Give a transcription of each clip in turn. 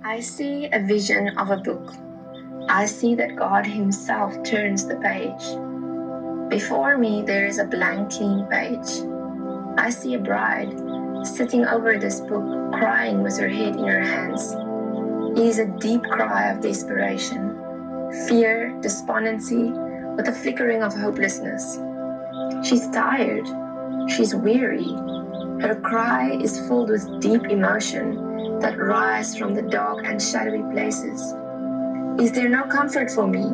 I see a vision of a book. I see that God Himself turns the page. Before me there is a blank, clean page. I see a bride sitting over this book, crying with her head in her hands. It is a deep cry of desperation, fear, despondency, with a flickering of hopelessness. She's tired. She's weary. Her cry is filled with deep emotion that rise from the dark and shadowy places. Is there no comfort for me?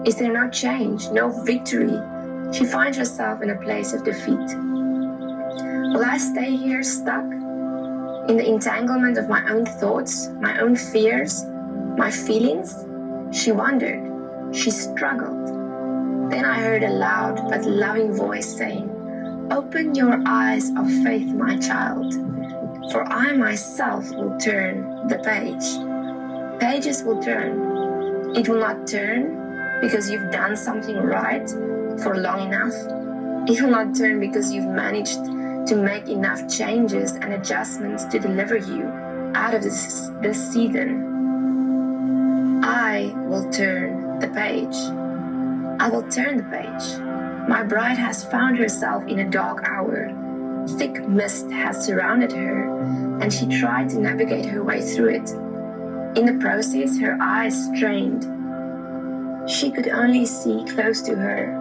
Is there no change, no victory? She finds herself in a place of defeat. Will I stay here stuck in the entanglement of my own thoughts, my own fears, my feelings? She wondered. She struggled. Then I heard a loud but loving voice saying, "Open your eyes of faith, my child, for I myself will turn the page." Pages will turn. It will not turn because you've done something right for long enough. It will not turn because you've managed to make enough changes and adjustments to deliver you out of this season. I will turn the page. I will turn the page. My bride has found herself in a dark hour. Thick mist has surrounded her, and she tried to navigate her way through it. In the process, her eyes strained. She could only see close to her.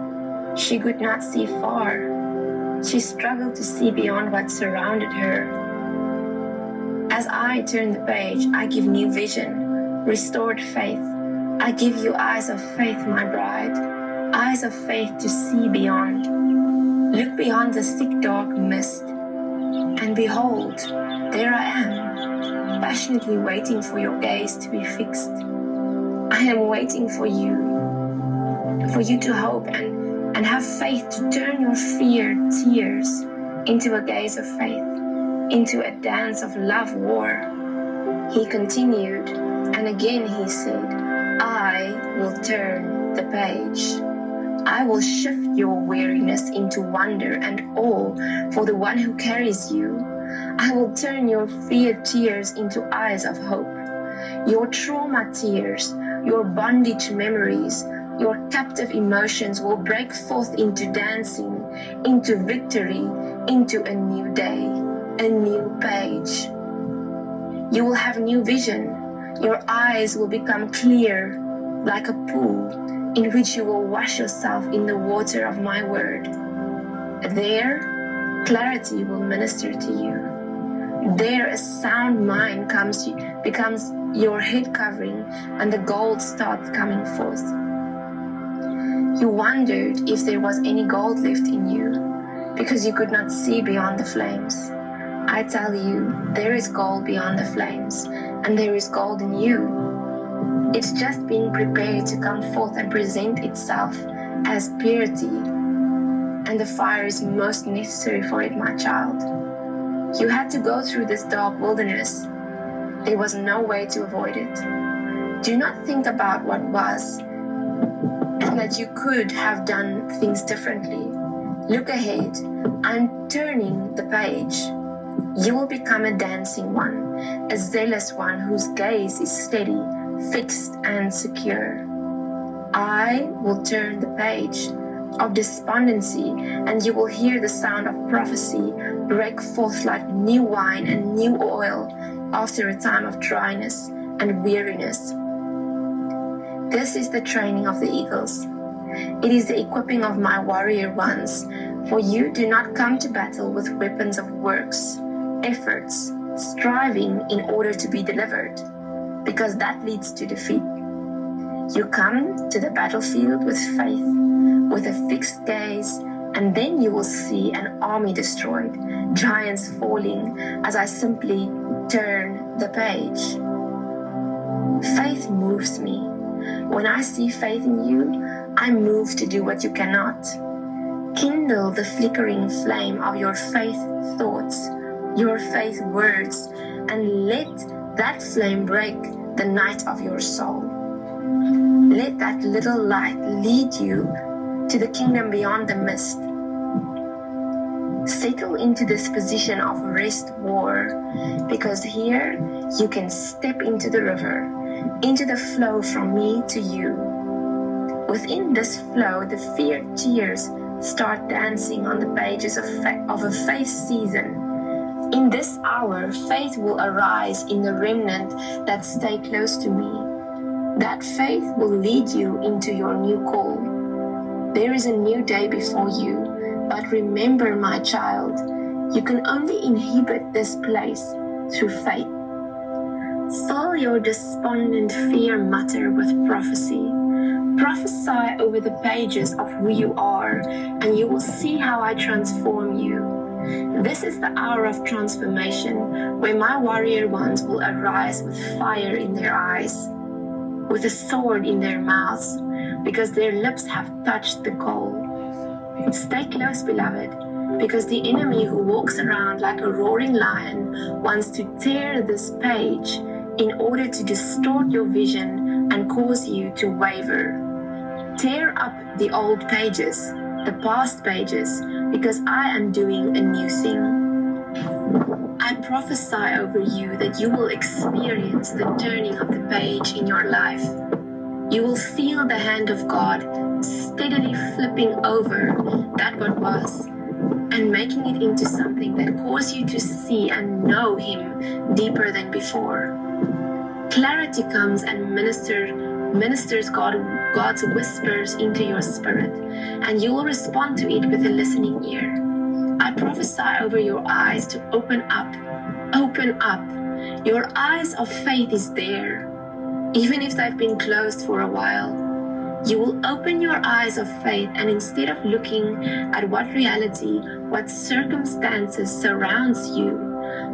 She could not see far. She struggled to see beyond what surrounded her. As I turn the page, I give new vision, restored faith. I give you eyes of faith, my bride, eyes of faith to see beyond. Look beyond the thick dark mist, and behold, there I am, passionately waiting for your gaze to be fixed. I am waiting for you to hope and have faith, to turn your fear tears into a gaze of faith, into a dance of love war. He continued, and again he said, I will turn the page. I will shift your weariness into wonder and awe for the one who carries you. I will turn your fear tears into eyes of hope. Your trauma tears, your bondage memories, your captive emotions will break forth into dancing, into victory, into a new day, a new page. You will have new vision. Your eyes will become clear like a pool in which you will wash yourself in the water of my word. There, clarity will minister to you. There, a sound mind becomes your head covering, and the gold starts coming forth. You wondered if there was any gold left in you, because you could not see beyond the flames. I tell you, there is gold beyond the flames, and there is gold in you. It's just being prepared to come forth and present itself as purity, and the fire is most necessary for it, my child. You had to go through this dark wilderness. There was no way to avoid it. Do not think about what was, and that you could have done things differently. Look ahead. I'm turning the page. You will become a dancing one, a zealous one whose gaze is steady, fixed and secure. I will turn the page of despondency, and you will hear the sound of prophecy break forth like new wine and new oil after a time of dryness and weariness. This is the training of the eagles. It is the equipping of my warrior ones, for you do not come to battle with weapons of works, efforts, striving in order to be delivered, because that leads to defeat. You come to the battlefield with faith, with a fixed gaze, and then you will see an army destroyed, giants falling, as I simply turn the page. Faith moves me. When I see faith in you, I move to do what you cannot. Kindle the flickering flame of your faith thoughts, your faith words, and let that flame break the night of your soul. Let that little light lead you to the kingdom beyond the mist. Settle into this position of rest war, because here you can step into the river, into the flow from me to you. Within this flow, the feared tears start dancing on the pages of a faith season. In this hour, faith will arise in the remnant that stay close to me. That faith will lead you into your new call. There is a new day before you, but remember, my child, you can only inhabit this place through faith. Fill your despondent fear matter with prophecy. Prophesy over the pages of who you are, and you will see how I transform you. This is the hour of transformation, where my warrior ones will arise with fire in their eyes, with a sword in their mouths, because their lips have touched the coal. Stay close, beloved, because the enemy who walks around like a roaring lion wants to tear this page in order to distort your vision and cause you to waver. Tear up the old pages, the past pages, because I am doing a new thing. I prophesy over you that you will experience the turning of the page in your life. You will feel the hand of God steadily flipping over that what was and making it into something that causes you to see and know Him deeper than before. Clarity comes and ministers God's whispers into your spirit, and you will respond to it with a listening ear. I prophesy over your eyes to open up. Open up. Your eyes of faith is there, even if they've been closed for a while. You will open your eyes of faith, and instead of looking at what reality, what circumstances surrounds you,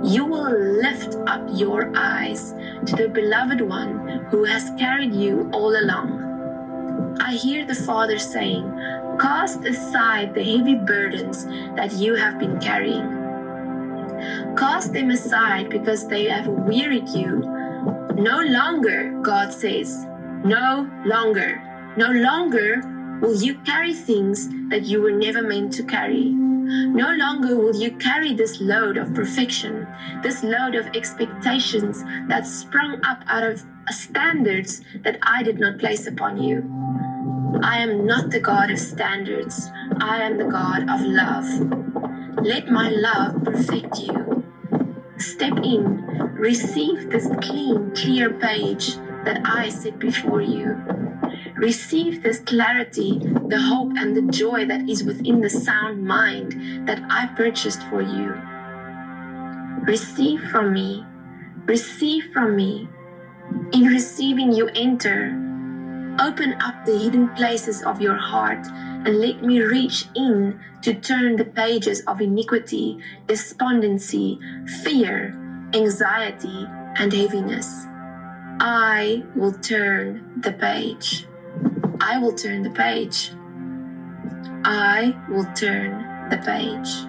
you will lift up your eyes to the beloved one who has carried you all along. I hear the Father saying, cast aside the heavy burdens that you have been carrying. Cast them aside because they have wearied you. No longer, God says, no longer will you carry things that you were never meant to carry. No longer will you carry this load of perfection, this load of expectations that sprung up out of standards that I did not place upon you. I am not the God of standards. I am the God of love. Let my love perfect you. Step in, receive this clean, clear page that I set before you. Receive this clarity, the hope and the joy that is within the sound mind that I purchased for you. Receive from me. Receive from me. In receiving you enter. Open up the hidden places of your heart and let me reach in to turn the pages of iniquity, despondency, fear, anxiety, and heaviness. I will turn the page. I will turn the page. I will turn the page.